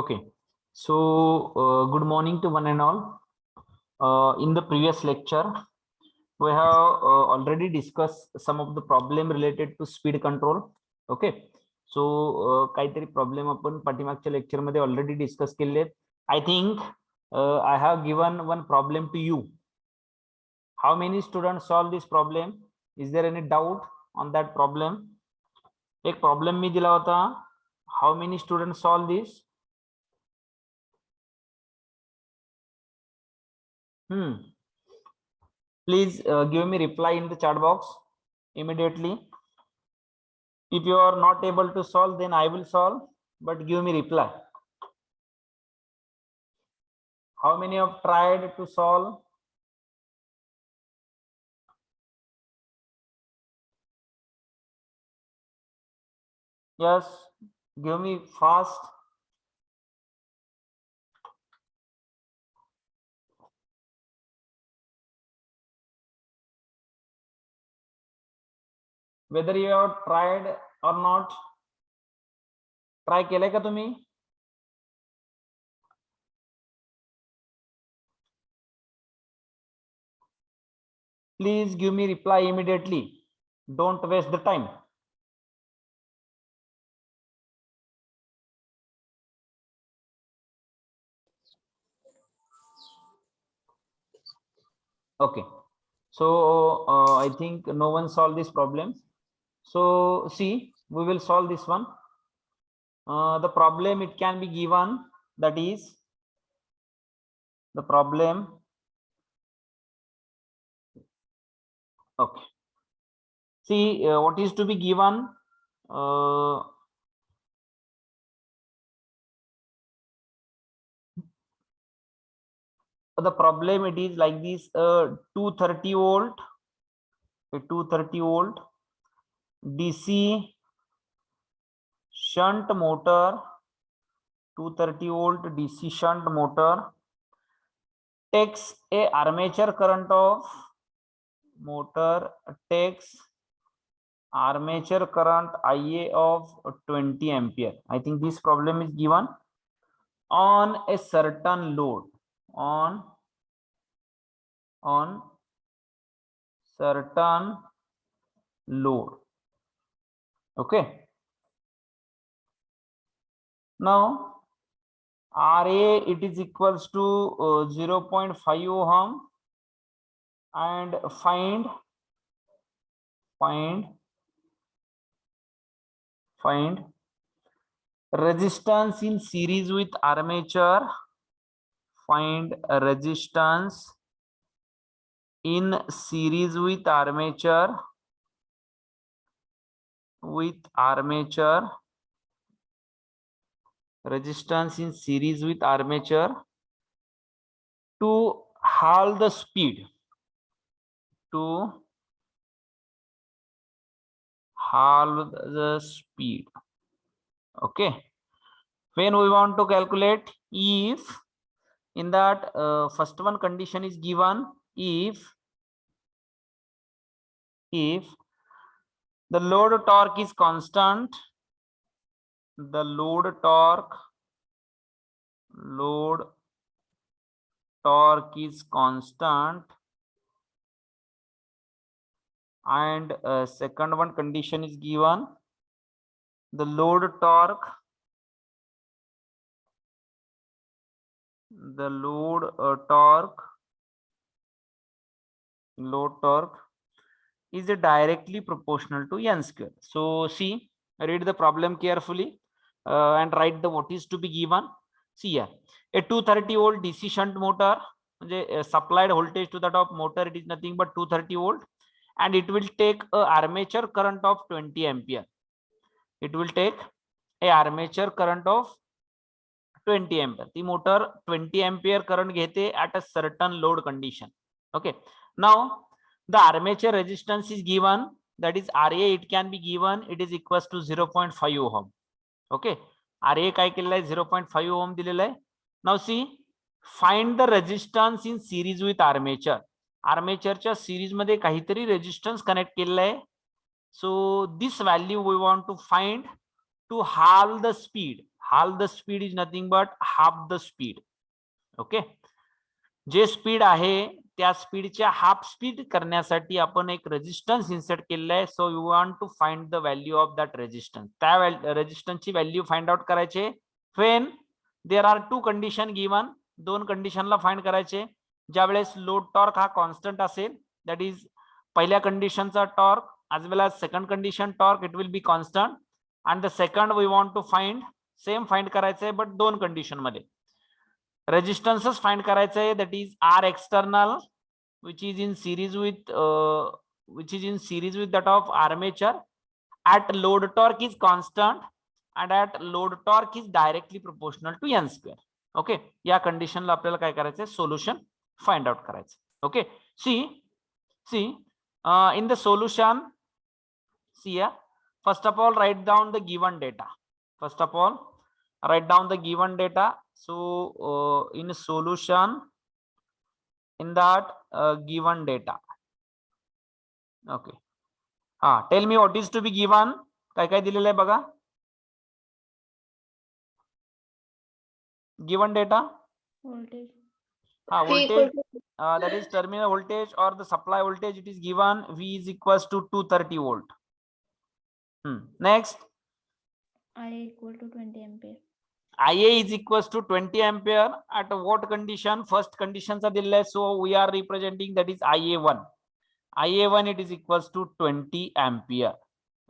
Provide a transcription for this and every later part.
Okay, so good morning to one and all. In the previous lecture, we have already discussed some of the problem related to speed control. Okay, so काहीतरी problem आपण पाठीमागच्या lecture मध्ये already discuss केले. I think I have given one problem to you. How many students solve this problem? Is there any doubt on that problem? एक problem मी दिला होता. How many students solve this? Please give me reply in the chat box immediately. If you are not able to solve, then I will solve, but give me reply. How many have tried to solve? Yes, give me fast. Whether you have tried or not, try केले का तुम्ही? Please give me reply immediately. Don't waste the time. Okay, so I think no one solved this problem. So see, we will solve this one. The problem, it can be given, that is the problem. Okay, see what is to be given. The problem, it is like this: 230 volt, a 230 volt DC shunt motor, 230 volt DC shunt motor takes a armature current of armature current IA of 20 ampere. I think this problem is given on a certain load, on certain load. Okay, now RA, it is equals to 0.5 ohm, and find resistance in series with armature. Find resistance in series with armature resistance in series with armature to halve the speed, Okay, when we want to calculate, if in that first one condition is given, if the load torque is constant, the load torque is constant, and second one condition is given, the load torque is directly proportional to n square. So see, read the problem carefully and write the what is to be given. See here, a 230 volt DC shunt motor, supplied voltage to the top motor, it is nothing but 230 volt, and it will take a armature current of 20 ampere. It will take a armature current of 20 ampere. The motor 20 ampere current घेते at a certain load condition. Okay, now the armature resistance is given, that is RA, it can be given, it is equals to 0.5 ohm. Okay, RA काय केलेला आहे, 0.5 ohm दिलेला आहे. Now see, find the resistance in series with armature. आर्मेचरच्या series मध्ये काहीतरी resistance connect केलेला आहे. So this value we want to find to halve the speed. half the speed is nothing but half the speed. Okay, J speed आहे त्या स्पीडच्या half speed करण्यासाठी आपण एक रेजिस्टन्स इन्सर्ट केलेला आहे. So you want to find the value of that resistance. त्या रेजिस्टन्सची value find out करायचे when there are two condition given. दोन कंडिशनला फाइंड करायचे. ज्या वेळेस लोड टॉर्क हा कॉन्स्टंट असेल, दॅट इज पहिल्या कंडिशनचा torque as well as second condition torque, it will be constant. And the second we want to find same find करायचं आहे, but दोन कंडिशन मध्ये रेजिस्टन्सेस फाइंड करायचं आहे. That is R external which is in series with that of armature at load torque is constant and at load torque is directly proportional to n square. Okay, या कंडिशनला आपल्याला काय करायचं आहे, सोल्युशन फाइंड आउट करायचं. Okay, see in the solution, see here, first of all write down the given data. First of all write down the given data. So in solution, in that given data, okay, tell me what is to be given. काय काय दिलेलं आहे बघा. given data, voltage, voltage, that is terminal voltage or the supply voltage. It is given V is equals to 230 volt. Next, IA equal to 20 ampere. IA is equals to 20 ampere at what condition? First condition चा दिलेला आहे, so we are representing that is IA1. IA1 it is equals to 20 ampere.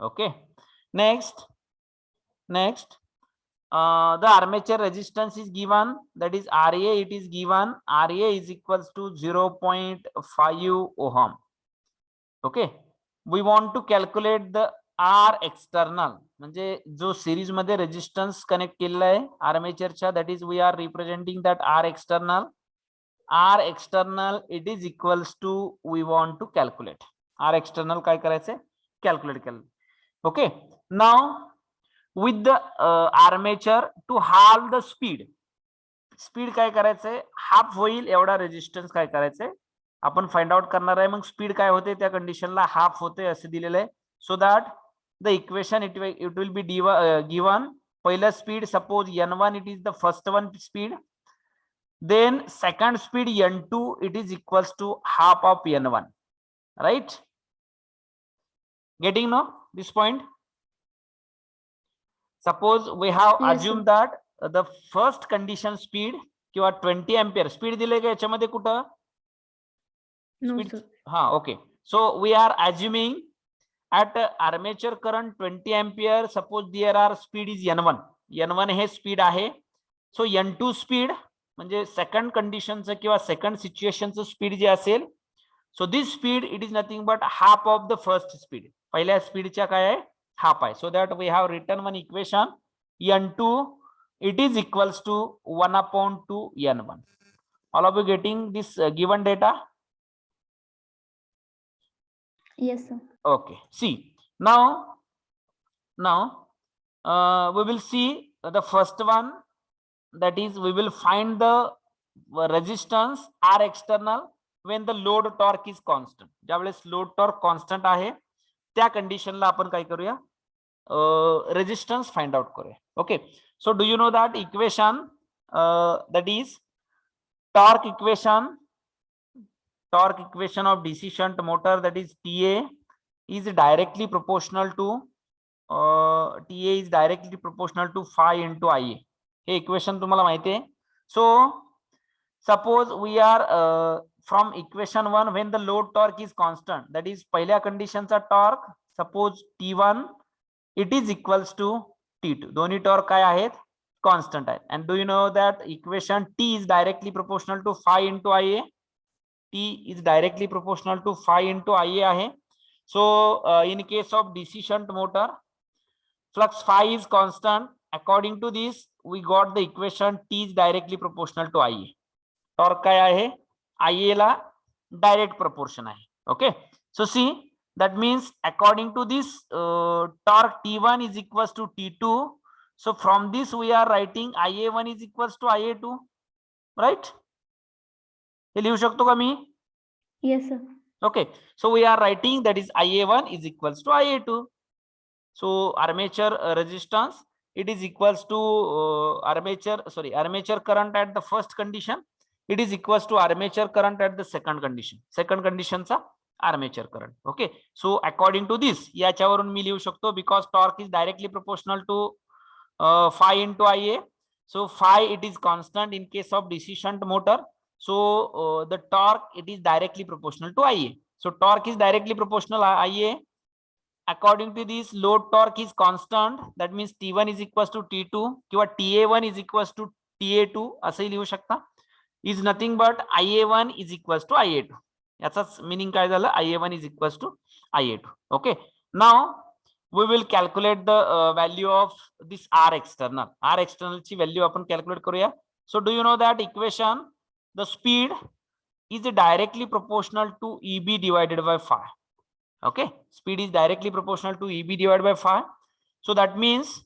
Okay, next, the armature resistance is given, that is RA. It is given RA is equals to 0.5 ohm. Okay, we want to calculate the R external, म्हणजे जो series मध्ये resistance connect केलेला आहे आर्मेचरच्या, that is we are representing that R external. R external it is equals to we want to calculate. R external काय करायचंय, calculate केलं. Okay, now with the armature to halve the speed. Speed काय करायचंय, half होईल एवढा resistance काय करायचंय आपण फाइंड आउट करणार आहे. मग स्पीड काय होते त्या कंडिशनला, हाफ होते असे दिलेलं आहे. So that the equation it will be given. पहिला speed, suppose n1 it is the first one speed, then second speed n2 it is equals to half of n1, right? Getting no this point? Suppose we have assumed that the first condition speed किंवा 20 ampere speed दिले का याच्यामध्ये कुठं? No sir. okay, so we are assuming at armature current 20 ampere. Suppose there are speed is n1 हे speed आहे. So n2 speed म्हणजे second कंडिशनचं किंवा second सिच्युएशनचं speed जे असेल, so this speed it is nothing but half of the first speed. पहिल्या स्पीडच्या काय आहे, हाफ आहे. So that we have written one equation, n2 it is equals to 1/2 n1. All of you getting this given data? Yes sir. Okay, see now we will see the first one, that is we will find the resistance R external when the load torque is constant. ज्यावेळेस load torque constant आहे त्या कंडिशनला आपण काय करूया, resistance find out करूया. Okay, so do you know that equation, that is torque equation of DC shunt motor, that is TA is directly proportional to phi into IA. हे equation तुम्हाला माहिती आहे. So suppose we are from equation 1 when the load torque is constant, that is पहिल्या कंडिशनचा torque suppose T1 it is equals to T2. दोन्ही torque काय आहेत, constant आहेत. and do you know that equation T is directly proportional to phi into IA? T is directly proportional to phi into IA आहे. So in case of DC shunt motor, flux phi is constant. According to this, we got the equation T is directly proportional to IA. Torque काय आहे, IA ला direct proportion आहे. Okay, so see that means according to this torque T1 is equals to T2. So from this we are writing IA1 is equals to IA2, right? हे लिहू शकतो का मी? Yes sir. Okay, so we are writing that is IA1 is equals to IA2. So armature resistance it is equals to armature current at the first condition, it is equals to armature current at the second condition चा armature current. Okay, so according to this याच्यावरून मी लिहू शकतो, because torque is directly proportional to phi into Ia. So phi, it is constant in case of DC shunt motor, so the torque, it is directly proportional to Ia. So torque is directly proportional Ia. According to this, load torque is constant, that means T1 is equals to T2 किंवा TA1 is equals to TA2 असंही लिहू शकता, is nothing but Ia1 is equals to Ia2. याचाच meaning काय झालं, Ia1 is equals to Ia2. Okay, now we will calculate the value of this R external. R external ची value आपण calculate करूया. So do you know that equation, the speed is directly proportional to EB divided by phi. Okay, speed is directly proportional to EB divided by phi. So that means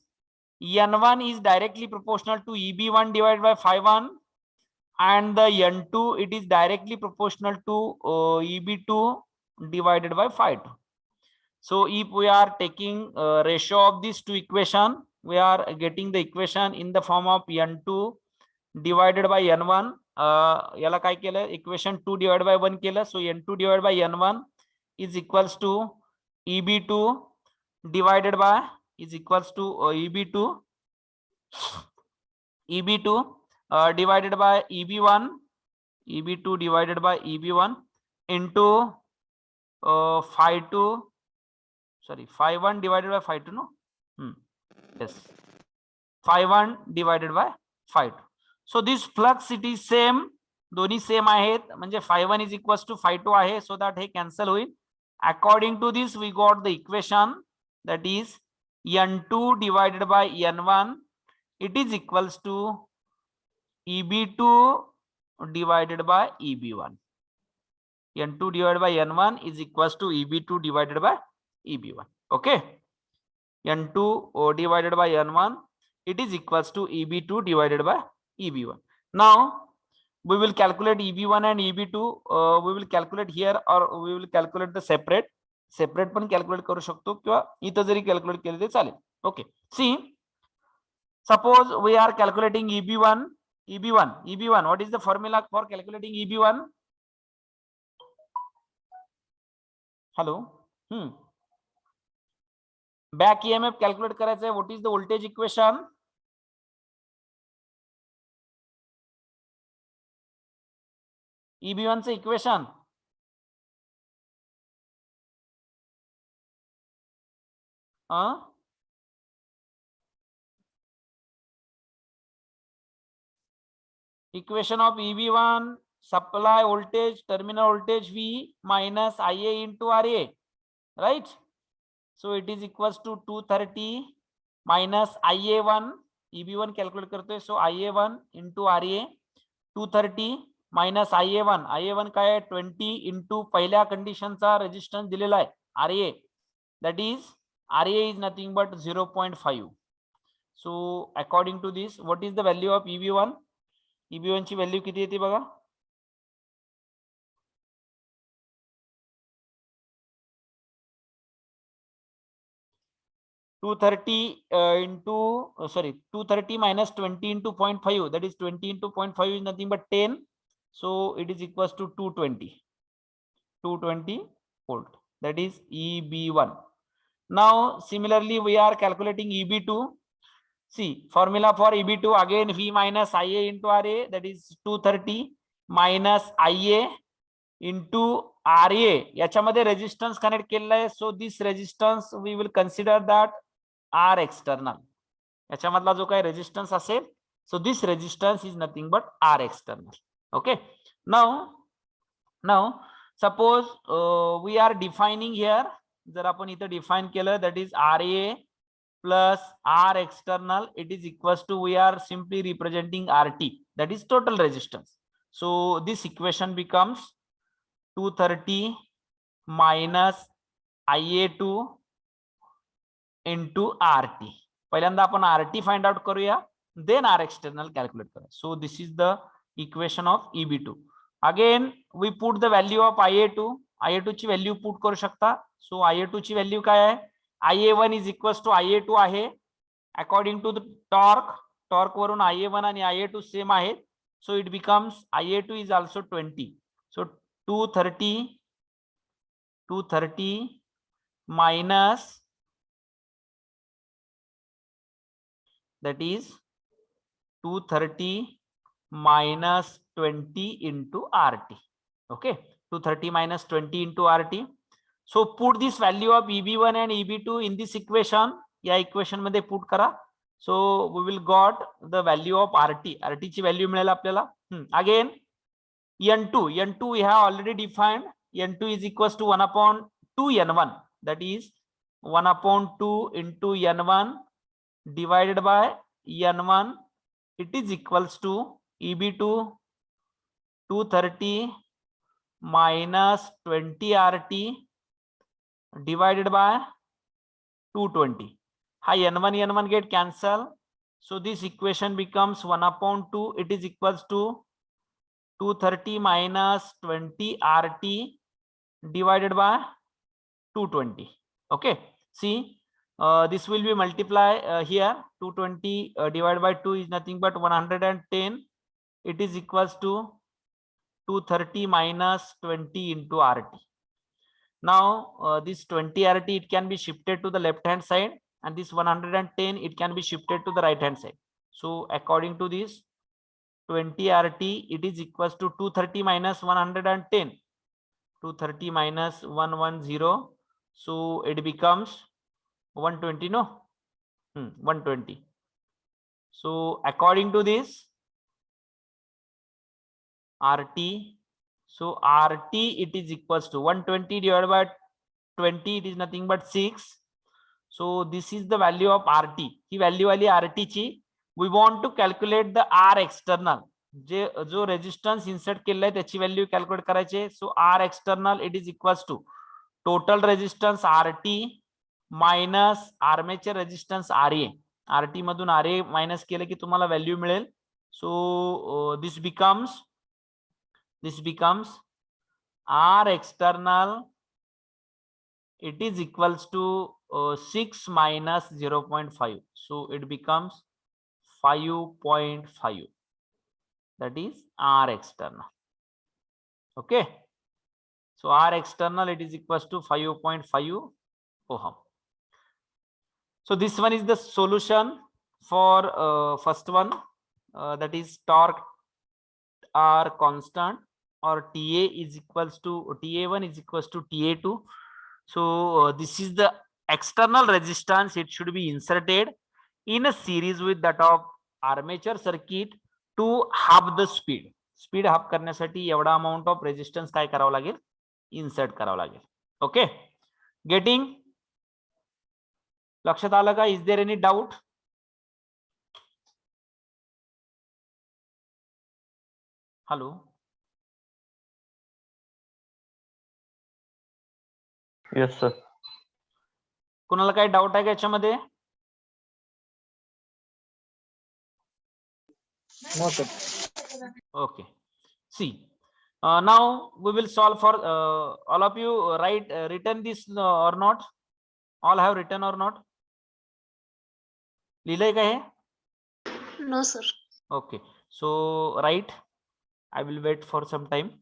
N1 is directly proportional to EB1 divided by phi 1, and the N2, it is directly proportional to EB2 divided by phi 2. So if we are taking ratio of these two equation, we are getting the equation in the form of N2 divided by N1. याला काय केलं, equation 2 divided by 1 केलं. So N2 divided by N1 is equals to EB2 divided by EB2 divided by EB1 divided by EB1 into phi 1 divided by phi 2, no? Yes, phi 1 divided by phi 2. So this flux, it is same, दोन्ही same आहेत, म्हणजे phi 1 is equals to phi 2 आहे, so that hey cancel होईल. According to this, we got the equation, that is N2 divided by N1, it is equals to EB2 divided by EB1. N2 divided by N1 is equals to EB2 divided by EB1. Okay, N2 divided by N1, it is equals to EB2 divided by EB1. Now we will calculate EB1 and EB2. We will calculate here, or we will calculate the separate पण calculate करू शकतो, किंवा इथं जरी calculate केले ते चालेल. Okay, see, suppose we are calculating EB1. What is the formula for calculating EB1? Hello, back EMF calculate करायचं आहे. What is the voltage equation? EB1 चं equation, equation of EB1, supply voltage, terminal voltage V minus Ia into RA, right? So it is equals to 230 minus Ia1. EB1 calculate करतोय, so Ia1 into RA 230 minus Ia1 काय आहे, 20 into पहिल्या कंडिशनचा resistance दिलेला आहे RA, that is RA is nothing but 0.5. so according to this, what is the value of EB1? EB1 ची value किती येते बघा, into 230 minus 20 into 0.5, that is 20 into 0.5 is nothing but 10. So it is equals to 220 volt, that is EB1. Now similarly we are calculating EB2. See, formula for EB2, again V minus Ia into RA, that is 230 minus Ia into RA. याच्यामध्ये resistance connect केलेला आहे, so this resistance we will consider that R external. याच्यामधला जो काही resistance असेल, so this resistance is nothing but R external. Okay, now suppose we are defining here, जर आपण इथं define केलं, that is RA plus R external, it is equals to, we are simply representing RT, that is total resistance. So this equation becomes 230 minus Ia2 into RT. पहिल्यांदा आपण RT find out करूया, then R external calculate करूया. So this is the equation of EB2. Again we put the value of Ia2 ची value put करू शकता. So Ia2 ची value काय आहे, Ia1 is equals to Ia2 आहे, according to the torque वरून IA1 आणि IA2 सेम आहेत. So it becomes IA2 is also 20. So 230 minus, that is 230 minus 20 into RT. Okay, 230 minus 20 into RT. So put this value of EB1 and EB2 in this equation. या equation मध्ये put करा. So we will got the value of RT ची value मिळेल आपल्याला. Again N2 we have already defined. N2 is equals to 1 upon 2 N1, that is 1 upon 2 into N1 divided by N1. It is equals to EB2 230 minus 20 RT divided by 220. Hi, N1 get cancel. So this equation becomes 1 upon 2. It is equals to 230 minus 20 RT divided by 220. Okay, see, this will be multiply here. 220 divided by 2 is nothing but 110. It is equals to 230 minus 20 into RT. Now this 20 RT, it can be shifted to the left hand side, and this 110, it can be shifted to the right hand side. So according to this 20 RT, it is equals to 230 minus 110. 230 minus 110. So it becomes 120, no? 120. So according to this RT, so RT, it is equals to 120 divided by 20, it is nothing but 6. So this is the value of RT. He value वाली RT ची we want to calculate the R external. जो resistance insert केलेला आहे त्याची value calculate करायची. सो R external, it is equals to total resistance RT minus armature resistance RA. RT मधून RA minus केलं की तुम्हाला व्हॅल्यू मिळेल. सो this becomes R external, it is equals to 6 minus 0.5. So it becomes 5.5. That is R external. Okay, so R external, it is equals to 5.5 ohm. So this one is the solution for first one, that is torque R constant, or TA is equals to TA1 is equals to TA2. So this is the external resistance. It should be inserted in a series with that of armature circuit to half the speed. Speed half करण्यासाठी एवढा amount of resistance काय करावं लागेल, insert करावं लागेल. Okay, getting, लक्षात आलं का? Is there any doubt? Hello, yes sir. कोणाला काही डाऊट आहे का याच्यामध्ये? No sir. Okay, see, now we will solve for all of you. Written this or not? All have written or not? लिहिलंय का हे? No, sir. Okay, so write. I will wait for some time.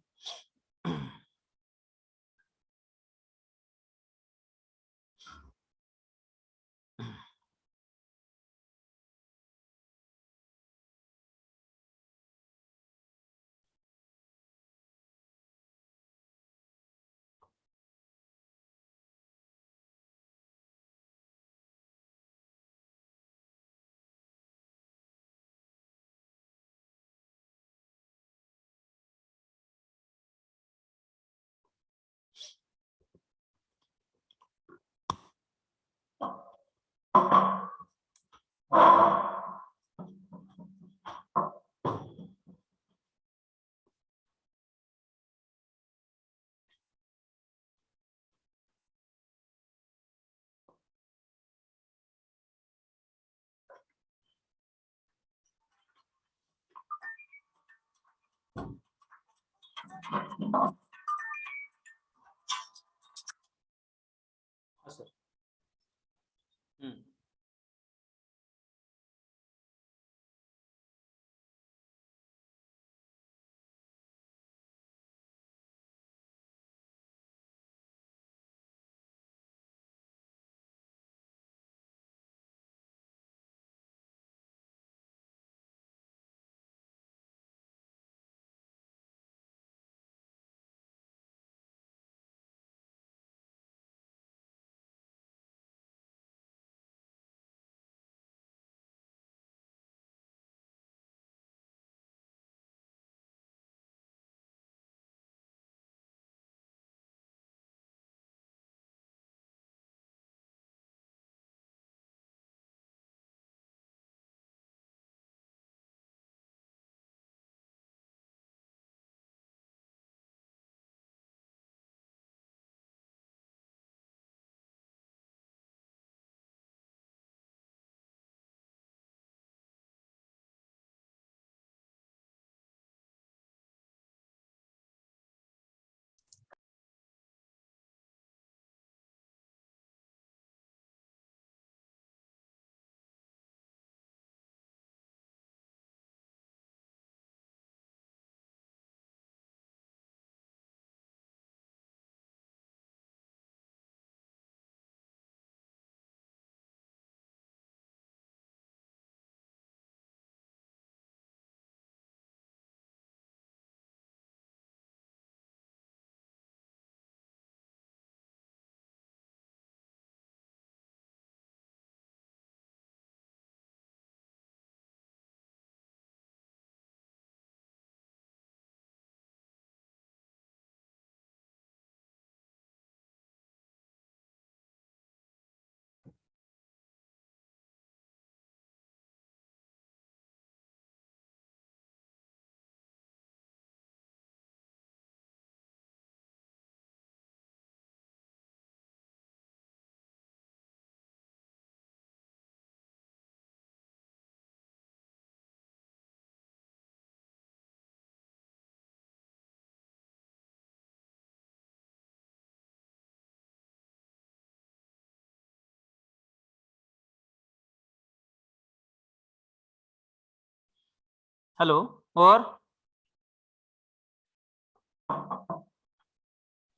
Hello, or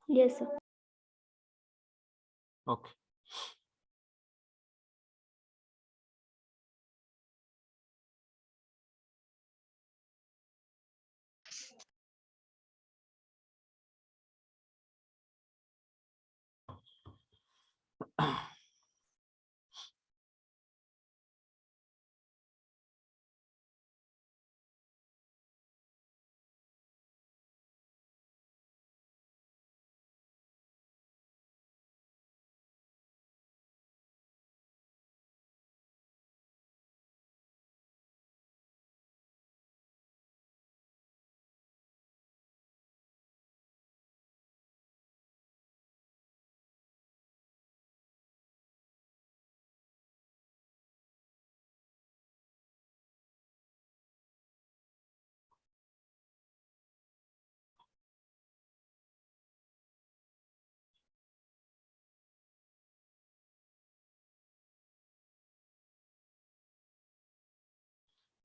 Yes, sir. okay.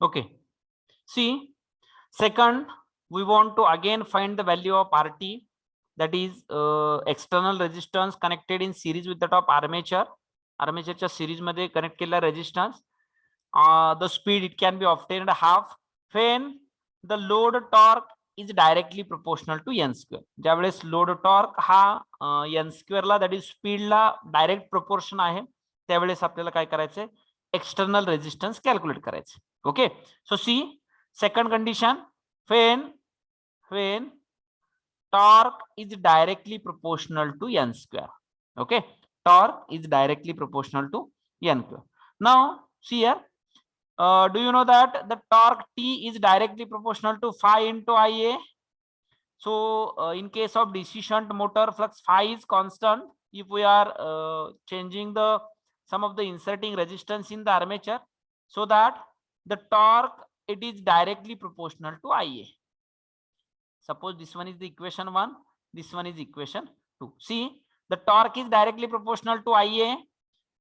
Okay. See, second, we want to again find the value of RT, that is external resistance connected in series with that of armature. Armature series मध्ये connect केलेला resistance. The speed it can be obtained half when the load torque is directly proportional to n square. ज्यावेळेस load torque हा n square La, that is speed La direct proportion आहे, त्यावेळेस आपल्याला काय करायचंय, external resistance calculate करायचं. Okay, so see, second condition, when torque is directly proportional to n square. Okay, torque is directly proportional to n square. Now see here, do you know that the torque T is directly proportional to phi into Ia? So in case of DC shunt motor, flux phi is constant. If we are changing the some of the inserting resistance in the armature, so that the torque it is directly proportional to Ia. Suppose this one is the equation 1, this one is equation 2. See, the torque is directly proportional to Ia.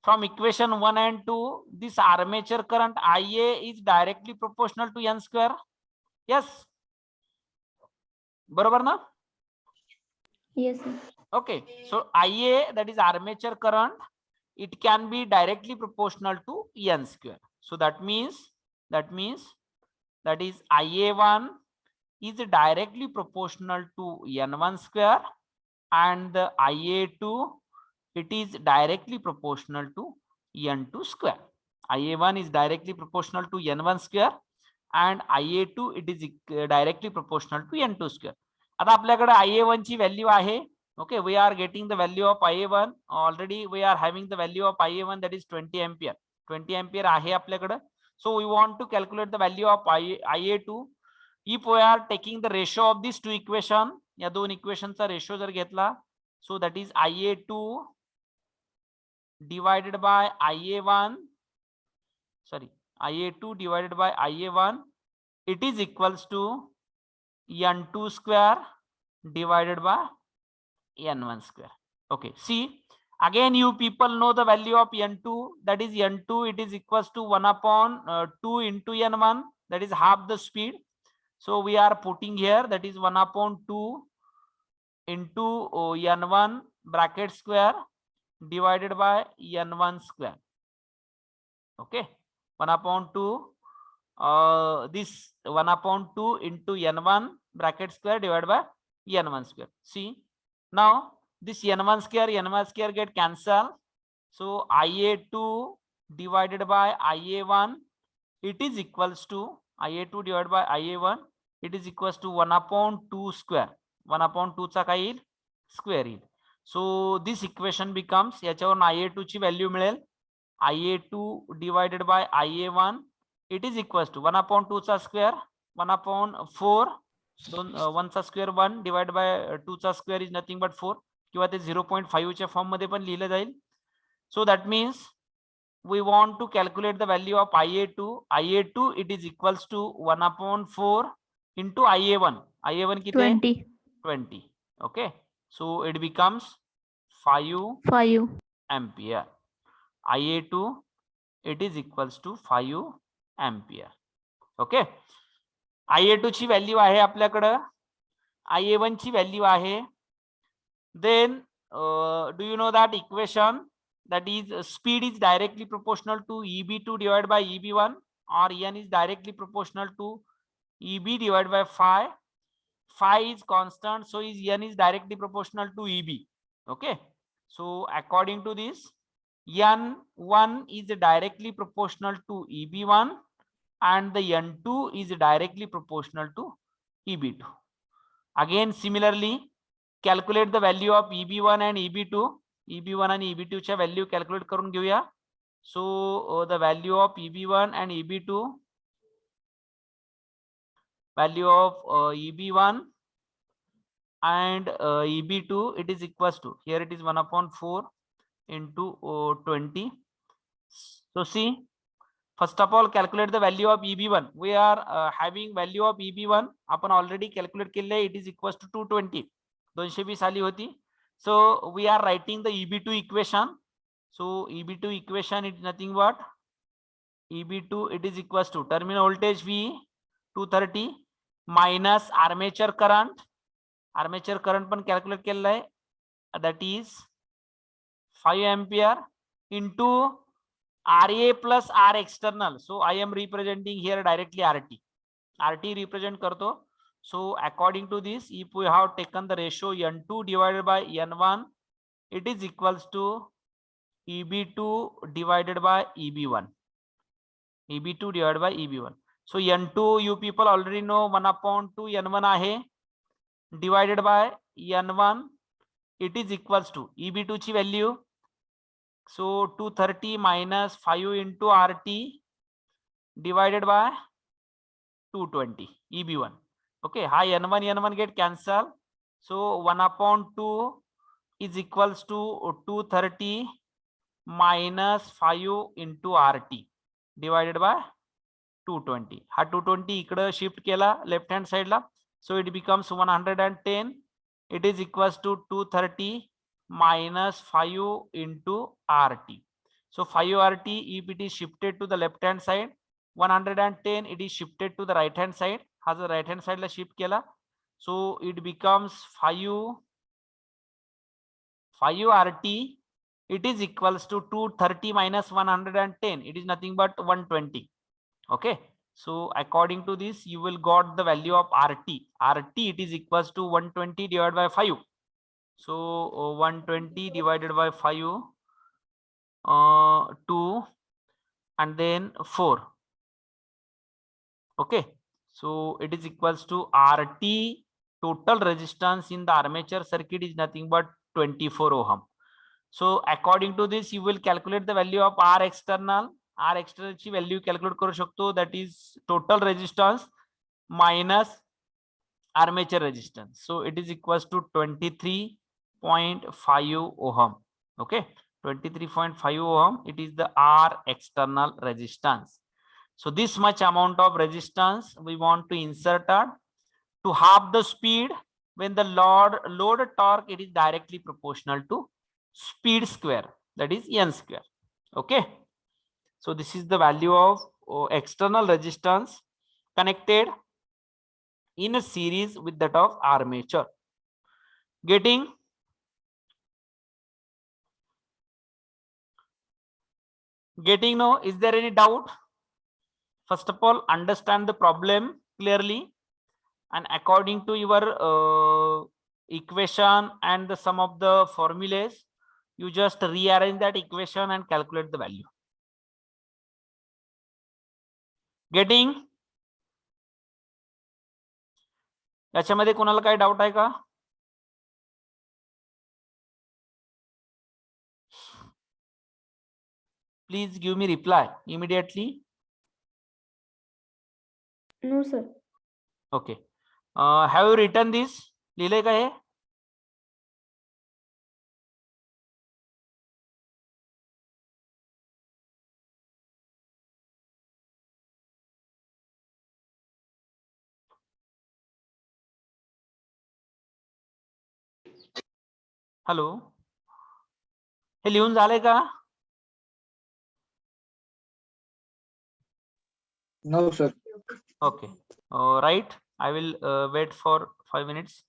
From equation 1 and 2, this armature current Ia is directly proportional to n square. Yes, बरोबर ना? Yes, sir. Okay, so Ia, that is armature current, it can be directly proportional to n square. So that means that is Ia1 is directly proportional to n1 square, and the Ia2 it is directly proportional to n2 square. Ia1 is directly proportional to n1 square and Ia2 it is directly proportional to n2 square. आता आपल्याकडे Ia1 ची value आहे. Okay, we are getting the value of Ia1 already. We are having the value of Ia1, that is 20 ampere. 20 ampere आहे आपल्याकडे. So we want to calculate the value of Ia2. If we are taking the ratio of these two equation, या दोन equation चा ratio जर घेतला, so that is Ia2 divided by Ia1, sorry, Ia2 divided by Ia1, it is equals to n2 square divided by n1 square. Okay, see, again you people know the value of n2, that is n2 it is equals to 1 upon 2 into n1, that is half the speed. So we are putting here, that is 1 upon 2 into n1 bracket square divided by n1 square. Okay, 1 upon 2, this 1 upon 2 into n1 bracket square divided by n1 square. See, now this n1 square get cancelled. So Ia2 divided by Ia1, it is equals to Ia2 divided by Ia1, it is equals to 1 upon 2 square. 1 upon 2 चा काय येईल, square येईल. So this equation becomes, याच्यावरून Ia2 ची value मिळेल, Ia2 divided by Ia1, it is equals to 1 upon 2 चा square, 1 upon 4, 1 चा square 1 divided by 2 चा स्क्वेअर is nothing but 4, किंवा ते 0.5 च्या फॉर्म मध्ये पण लिहिलं जाईल. So that means we want to calculate the value of Ia2. Ia2 it is equals to 1 upon 4 into Ia1. Ia1 किती आहे? 20. 20. Okay, so it becomes 5 5. ampere. Ia2 it is equals to 5 ampere. Okay, IA2 ची value आहे आपल्याकडं, IA1 ची value आहे. Then do you know that equation, that is speed is directly proportional to EB2 divided by EB1, or n is directly proportional to EB divided by phi. Phi is constant, so is n is directly proportional to EB. Okay, so according to this, n1 is directly proportional to EB1 and the n2 is directly proportional to EB2. Again similarly, calculate the value of EB1 and EB2. EB1 and EB2 च्या value calculate करून घेऊया. So the value of EB1 and EB2, value of EB1 and EB2, it is equals to, here it is 1/4 into 20. So see, first of all calculate the value of EB1. We are having value of EB1 आपण already calculate केले, it is equals to 220. 220 आली होती. So we are writing the EB2 equation. So EB2 equation is nothing but EB2, it is equals to terminal voltage V 230 minus armature current. Armature current पण calculate केलेला आहे, that is 5 ampere into RA plus R external. So I am representing here directly RT. RT represent करतो. So according to this, if we have taken the ratio N2 divided by N1, it is equals to EB2 divided by EB1. EB2 divided by EB1. So N2 you people already know 1/2 N1 आहे, divided by N1, it is equals to EB2 ची value. So 230 minus 5 into RT divided by 220 EB1. Okay, hi N1 get cancel. So 1/2 is equals to 230 minus 5 into RT divided by 220. हा 220 इकडे shift केला left hand साइडला, so it becomes 110. It is equals to 230 minus 5 into RT. So 5 RT, if it is shifted to the left hand side, 110 it is shifted to the right hand side. हा जर right hand side ला shift केला, so it becomes 5 RT. It is equals to 230 minus 110. It is nothing but 120. Okay. So according to this, you will got the value of RT. RT, it is equals to 120 divided by 5. So 120 divided by 5, 2 and then 4. Okay. So it is equals to RT. Total resistance in the armature circuit is nothing but 24 ohm. So according to this, you will calculate the value of R external. R external ची value calculate करू शकतो, that is total resistance minus armature resistance. So it is equals to 23.5 ohm. Okay, 23.5 ohm, it is the R external resistance. So this much amount of resistance we want to insert to half the speed. When the load torque, it is directly proportional to speed square, that is n square. Okay, so this is the value of external resistance connected in a series with that of armature. Getting? No, is there any doubt? First of all, understand the problem clearly, and according to your equation and the sum of the formulas, you just rearrange that equation and calculate the value. Getting? याच्यामध्ये कोणाला काही doubt आहे का? Please give me reply immediately. No, sir. Okay. Have you written this? लिहिले का हे? Hello, हे लिहून झाले का? No, sir. Okay. Right, I will wait for 5 minutes.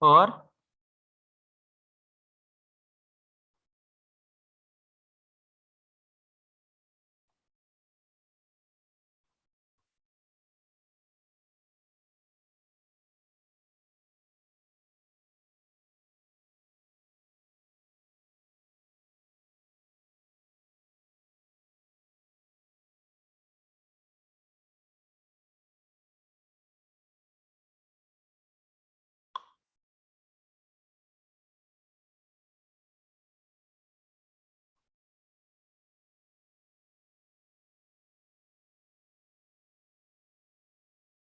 Or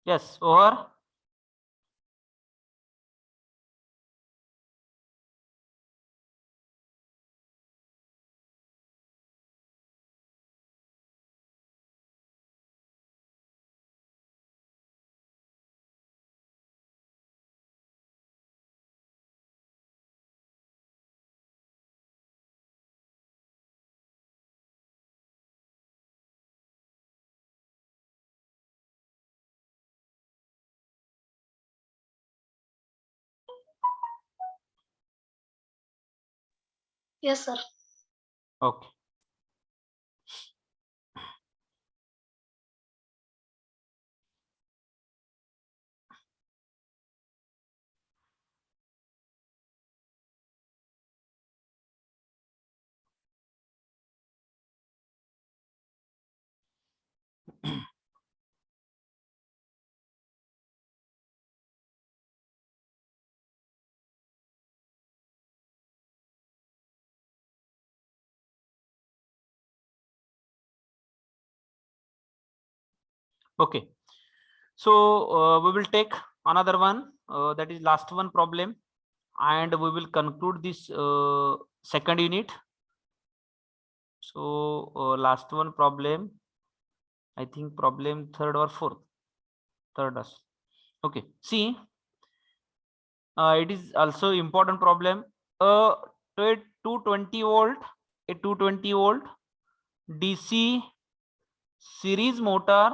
yes, or Yes, sir. okay. Okay, so we will take another one, that is last one problem, and we will conclude this second unit. So last one problem, I think problem third or fourth, third us. Okay, see, it is also important problem. To a 220 volt, a 220 volt DC series motor,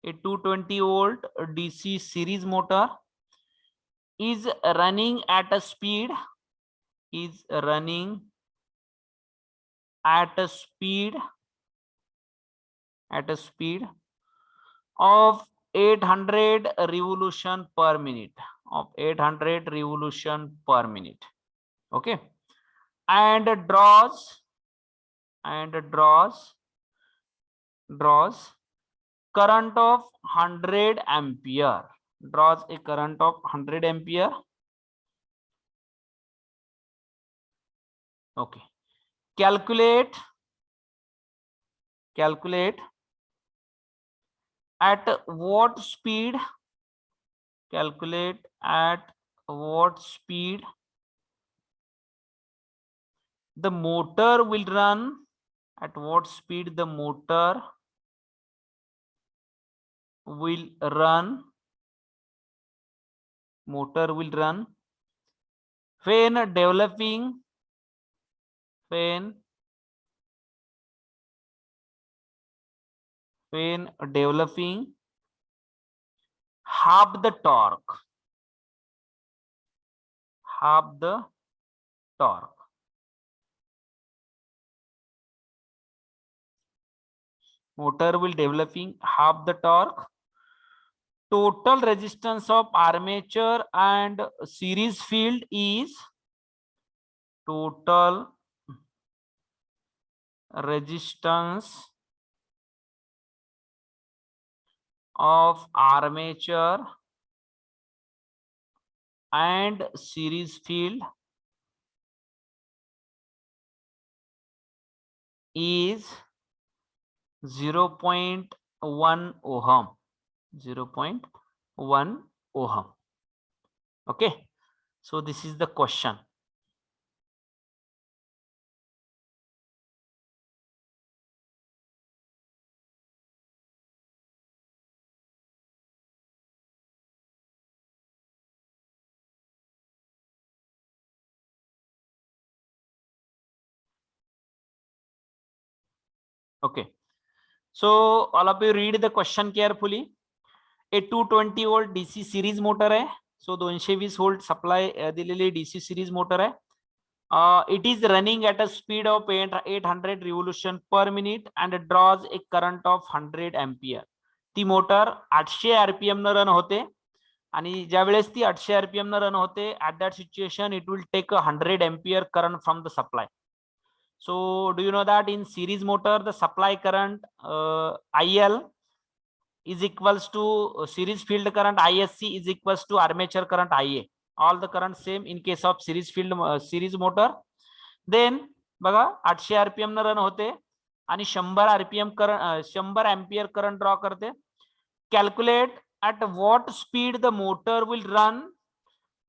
a 220 volt DC series motor is running at a speed, is running at a speed, at a speed of 800 revolution per minute, of 800 revolution per minute. Okay, and draws current of 100 ampere, draws a current of 100 ampere. Okay, calculate at what speed, the motor will run, at what speed the motor will run when developing half the torque. Motor will developing half the torque. Total resistance of armature and series field is total resistance of armature and series field is 0.1 ohm. 0.1 ohm. Okay, so this is the question. Okay, so all of you read the question carefully. A 220 volt DC series motor है. So 220 volt supply दिलेली DC series motor है. It is running at a speed of 800 revolution per minute and draws a current of 100 ampere. ती motor 800 RPM न run होते आणि ज्या वेळेस ती 800 RPM न रन होते, at that situation it will take a 100 ampere current from the supply. So do you know that in series motor the supply current IL is equals to series field current ISC is equals to armature current IA. All the current same in case of series field series motor. Then बघा 800 RPM न run होते आणि 100 RPM current 100 ampere current draw करते. Calculate at what speed the motor will run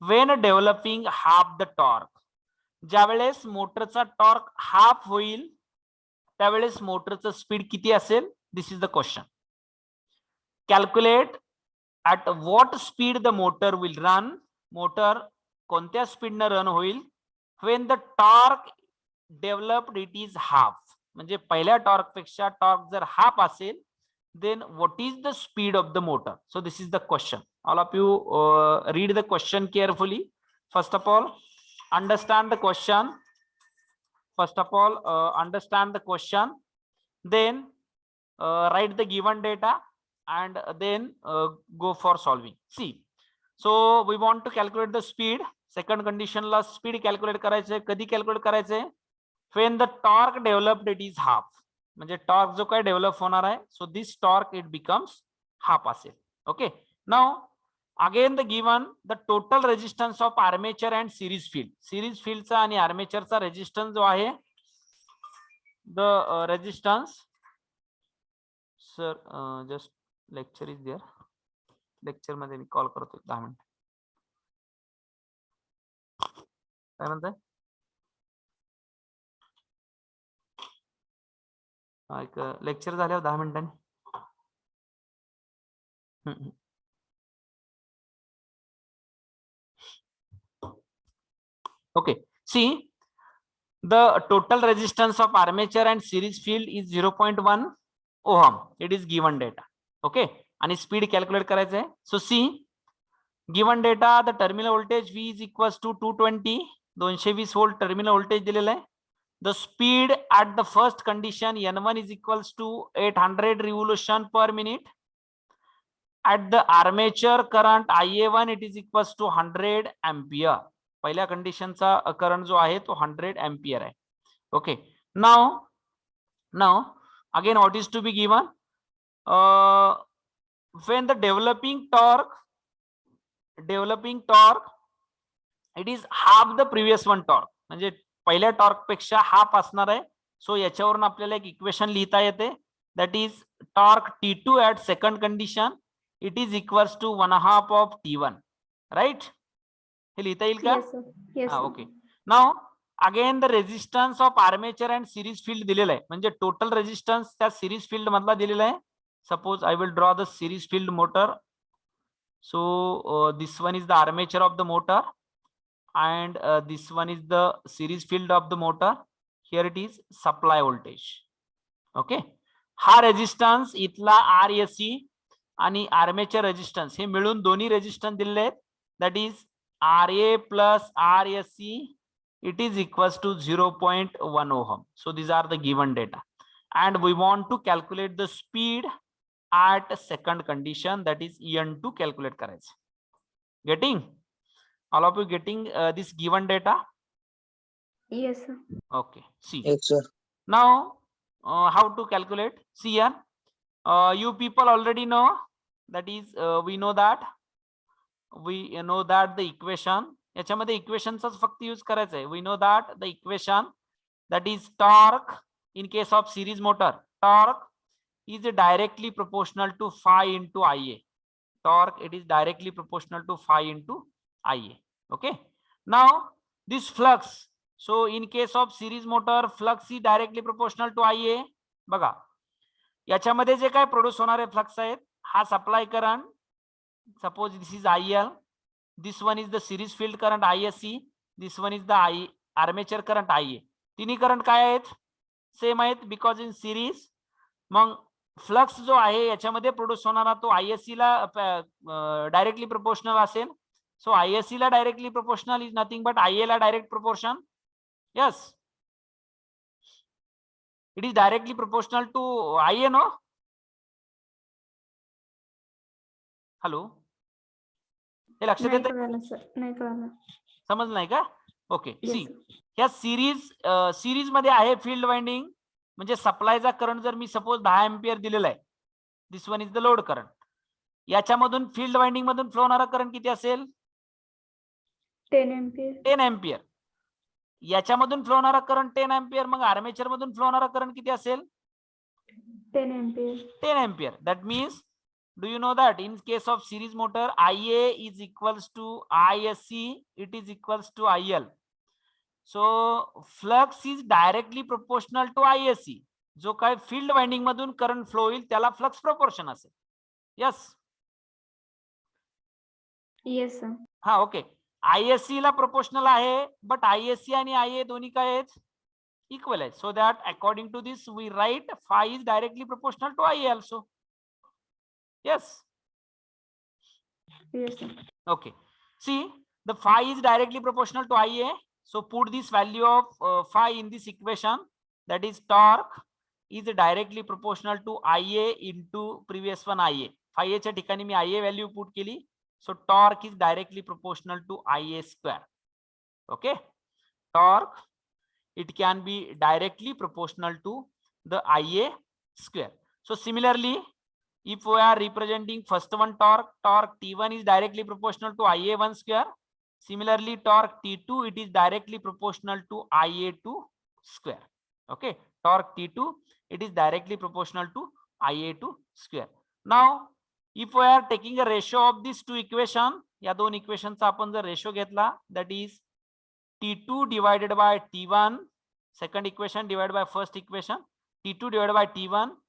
when developing half the torque. ज्यावेळेस मोटरचा torque half होईल त्यावेळेस मोटरचं speed किती असेल? This is the question. Calculate at what speed the motor will run. Motor कोणत्या स्पीडनं run होईल when the torque developed it is half. म्हणजे पहिल्या torque पेक्षा टॉर्क जर हाफ असेल then what is the speed of the motor? So this is the question. All of you read the question carefully. First of all, understand the question. Then write the given data and then go for solving. See, so we want to calculate the speed. Second condition La speed calculate करायचे. कधी calculate करायचे? When the torque developed it is half. म्हणजे torque जो काय develop होणार आहे, so this torque it becomes half असेल. Okay, now again the given the total resistance of armature and series field. Series फील्डचा आणि आर्मेचरचा रेजिस्टन्स जो आहे, the resistance sir just lecture is there. Lecture मध्ये मी कॉल करतो 10 मिनिट. काय म्हणताय? एक लेक्चर झाल्यावर 10 मिनिटांनी. Okay, see the total resistance of armature and series field is 0.1 ohm. It is given data. Okay, आणि speed calculate करायचं आहे. So see given data, the terminal voltage V is equals to 220. 220 volt terminal voltage दिलेला आहे. The speed at the first condition N1 is equals to 800 revolution per minute. At the armature current IA1 it is equals to 100 ampere. पहिल्या कंडिशनचा current जो आहे तो 100 ampere आहे. Okay, now again what is to be given? When the developing torque it is half the previous one torque. म्हणजे पहिल्या torque पेक्षा half असणार आहे. सो याच्यावरून आपल्याला एक इक्वेशन लिहिता येते, that is torque T2 at second condition it is equals to 1/2 of T1, right? हे लिहिता येईल का? Yes, sir. Yes, हा, sir. Okay. Now again the resistance of armature and series field दिलेला आहे, म्हणजे टोटल रेजिस्टन्स त्या सिरीज फील्ड मधला दिलेला आहे. Suppose I will draw the series field motor. So this one is the armature of the motor, and this one is the series field of the motor. Here it is supply voltage. Okay, हा resistance इथला RSC आणि armature resistance हे मिळून दोन्ही resistance दिलेले आहेत, that is RA plus RSC it is equals to 0.1 ohm. So these are the given data, and we want to calculate the speed at second condition, that is En2 calculate करायचं. Getting? All of you getting this given data? Yes, sir. Okay, see. Yes, sir. Now how to calculate? See here, you people already know, that is we know that the equation, याच्यामध्ये इक्वेशनचाच फक्त use करायचं आहे. We know that the equation, that is torque in case of series motor, torque is directly proportional to phi into Ia. Torque, it is directly proportional to phi into Ia. Okay, now this flux, so in case of series motor flux is directly proportional to Ia. बघा याच्यामध्ये जे काय produce होणारे flux आहेत, हा supply current, suppose this is IL, this one is the series field current ISC, this one is the armature current IA. तिन्ही current काय आहेत? Same आहेत, because in series. Mug flux जो आहे याच्यामध्ये प्रोड्यूस होणारा तो ISC ला डायरेक्टली प्रोपोर्शनल असेल. सो ISC ला directly proportional is nothing but IA ला direct proportion. Yes, it is directly proportional to IA, no? Hello, हे लक्षात नाही येतं? कळालं सर, नाही कळालं. समजलं नाही का? ओके, Yes, सी, sir. या सिरीज मध्ये आहे फील्ड वाइंडिंग, म्हणजे सप्लायचा करंट जर मी सपोज 10 एम्पियर दिलेला आहे, this one is the load current, याच्यामधून फील्ड वाइंडिंग मधून फ्लो होणारा करंट किती असेल? 10 ampere. 10 एम्पियर. याच्यामधून फ्लो होणारा करंट 10 एम्पियर, मग आर्मेचर मधून फ्लो होणारा करंट किती असेल? 10 ampere. 10 ampere. That means, do you know that in case of series motor Ia is equals to ISC, it is equals to IL. So flux is directly proportional to ISC. जो काय field winding मधून current flow होईल त्याला flux proportion असेल. Yes, Yes, sir. हा, okay. ISC ला proportional आहे, but ISC आणि IA दोन्ही काय आहेत? इक्वल आहेत. So that according to this we write phi is directly proportional to IA also. Yes. Yes, sir. Okay. See, the phi is directly proportional to Ia. So put this value of phi in this equation. That is torque is directly proportional to Ia into previous one Ia. Phi च्या ठिकाणी मी Ia value put केली. So torque is directly proportional to Ia square. Okay. Torque, it can be directly proportional to the Ia square. So similarly, if we are representing first one torque T1 is directly proportional to Ia1 square. Similarly, torque T2, it is directly proportional to Ia2 square. Okay, torque T2, it is directly proportional to Ia2 square. Now, if we are taking a ratio of these two equation, या दोन equation चा आपण जर ratio घेतला, that is T2 divided by T1, second equation divided by first equation, T2 divided by T1,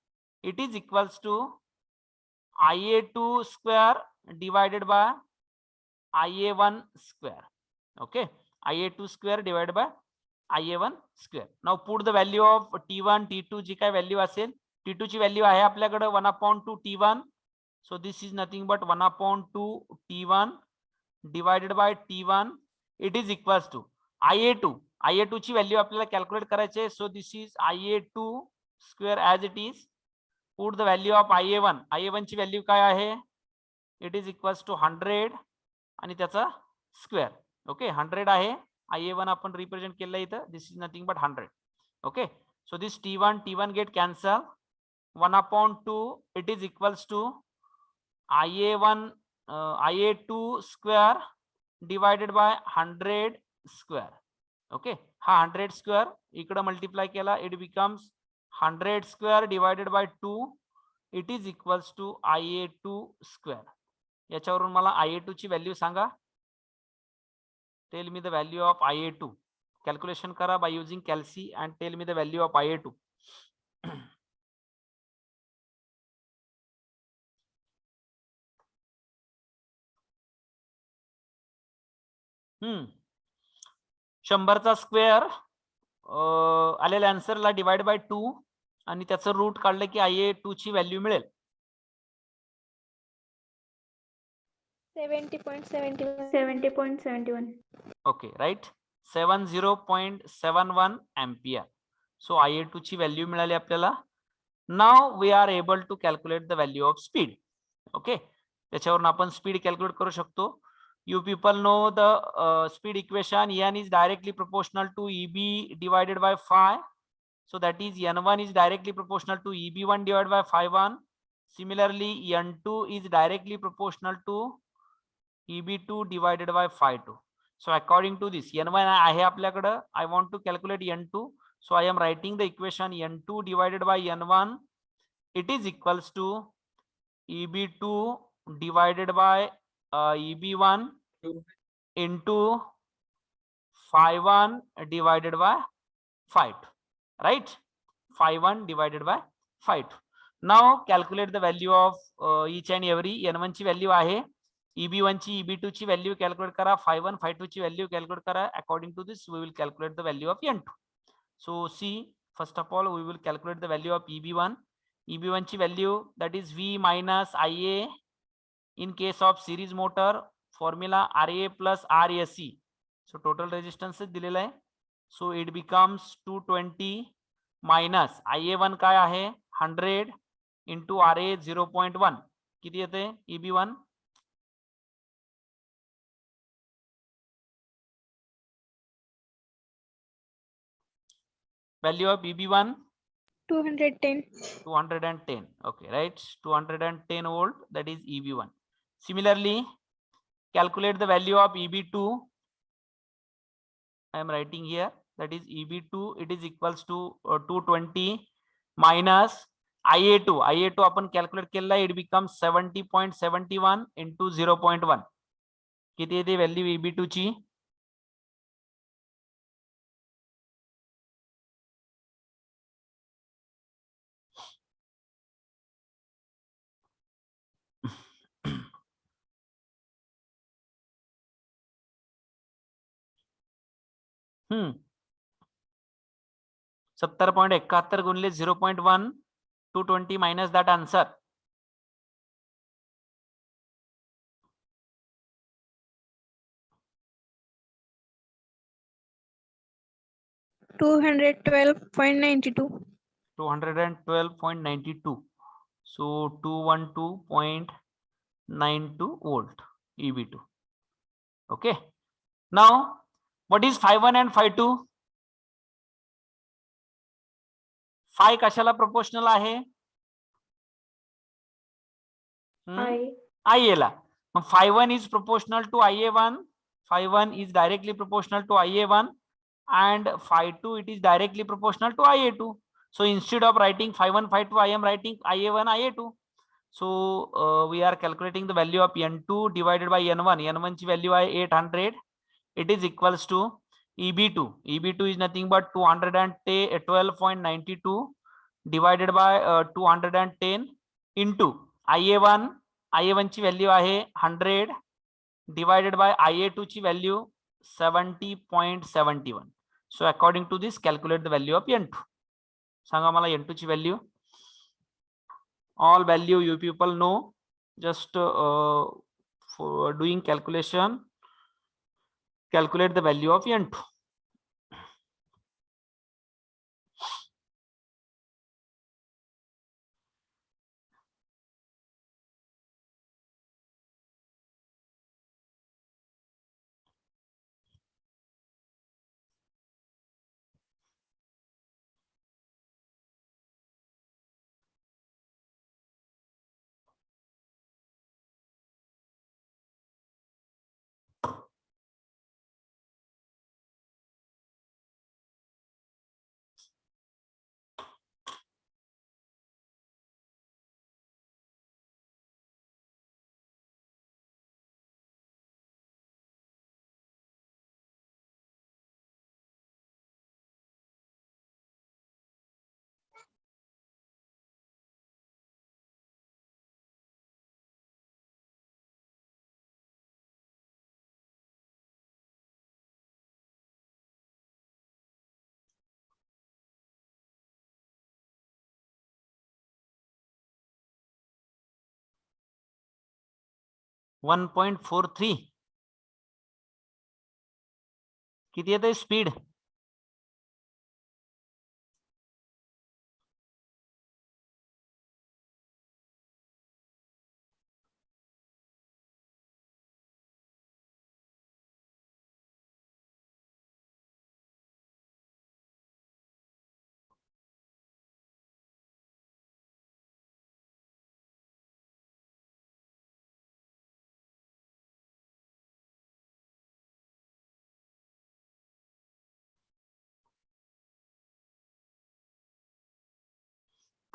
it is equals to Ia2 square divided by Ia1 square. Okay, Ia2 square divided by Ia1 square. Now put the value of T1, T2 जी काय value असेल, T2 ची value आहे आपल्याकडे 1/2 T1. So this is nothing but 1/2 T1 divided by T1. It is equals to Ia2. Ia2 ची value आपल्याला calculate करायची आहे. So this is Ia2 square as it is. Put the value of Ia1. Ia1 ची value काय आहे? It is equals to 100 आणि त्याचा square. Okay, 100 आहे. Ia1 आपण रिप्रेझेंट केलं इथं. This is nothing but 100. Okay, so this T1 get cancel. 1/2 it is equals to Ia2 square divided by 100 square. Okay, हा 100 स्क्वेअर इकडे मल्टिप्लाय केला, it becomes 100 square divided by 2, it is equals to IA2 square. याच्यावरून मला IA2 ची value सांगा. Tell me the value of IA2. Calculation करा by using calci and tell me the value of IA2. शंभरचा square आलेल्या आन्सरला divide by 2 आणि त्याचं रूट काढलं की IA2 ची व्हॅल्यू मिळेल. 70.71. Okay right, 70.71 ampere. सो IA2 ची व्हॅल्यू मिळाली आपल्याला. Now we are able to calculate the value of speed. Okay, त्याच्यावरून आपण स्पीड कॅल्क्युलेट करू शकतो. You people know the speed equation. N is directly proportional to EB divided by phi. So that is N1 is directly proportional to EB1 divided by phi1. Similarly, N2 is directly proportional to EB2 divided by phi2. So according to this, N1 आहे आपल्याकडे. I want to calculate N2. So I am writing the equation N2 divided by N1. It is equals to EB2 divided by EB1 into phi1 divided by phi2, right? Phi1 divided by phi2. Now calculate the value of each and every. N1 ची value आहे, EB1 ची, EB2 ची value calculate करा, phi1 phi2 ची value calculate करा. According to this we will calculate the value of N2. So see, first of all we will calculate the value of EB1. EB1 ची value that is V minus IA in case of series motor, formula RA plus RSC. So total resistance दिलेला आहे. So it becomes 220 minus IA1 काय आहे 100 into RA 0.1. किती येते EB1? Value of EB1 210. 210. Okay, right? 210 volt, that is EB1. Similarly, calculate the value of EB2. I am writing here, that is EB2, it is equals to 220 minus IA2. IA2 आपण calculate केला, it becomes 70.71 into 0.1. किती येते value EB2 ची? हम्म 70.71 गुणिले 0.1, 220 minus that answer. $212.92. 212.92. So 212.92 volt EB2. Okay. Now what is phi1 and phi2? Phi कशाला proportional आहे? IA La. phi1 is proportional to IA1. Phi1 is directly proportional to IA1 and phi2 it is directly proportional to IA2. So instead of writing phi1 phi2 I am writing IA1 IA2. So we are calculating the value of N2 divided by N1. N1 ची value आहे 800. It is equals to EB2. EB2 is nothing but 212.92 divided by 210 into IA1. IA1 ची value आहे 100 divided by IA2 ची value 70.71. So according to this, calculate the value of N2. सांगा मला N2 ची value. All value you people know, just for doing calculation, calculate the value of N2. 1.43 किती येते speed?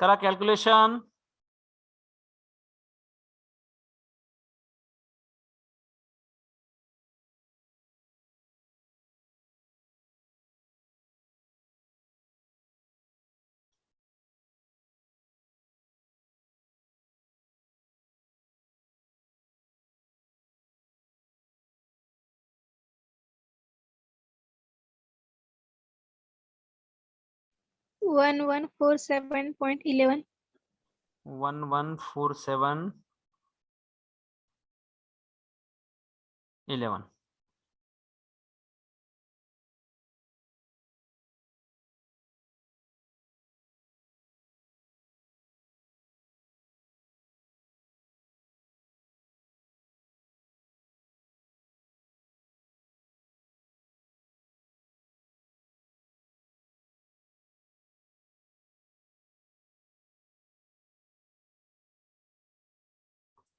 करा calculation. One 1147.11. 114711.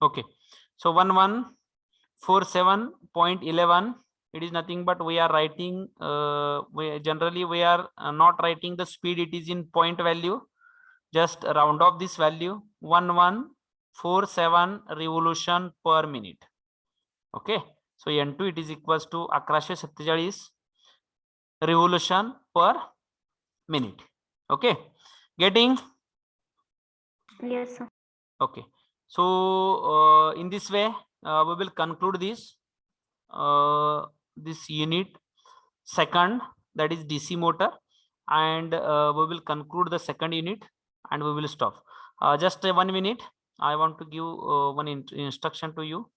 Okay, so 1147.11, it is nothing but we are writing, we generally we are not writing the speed, it is in point value. Just round off this value, 1147 revolution per minute. Okay, so n2 it is equals to 1147 revolution per minute. Okay, getting? Yes, sir. Okay, so in this way we will conclude this this unit second, that is DC motor, and we will conclude the second unit and we will stop. Just 1 minute, I want to give one instruction to you.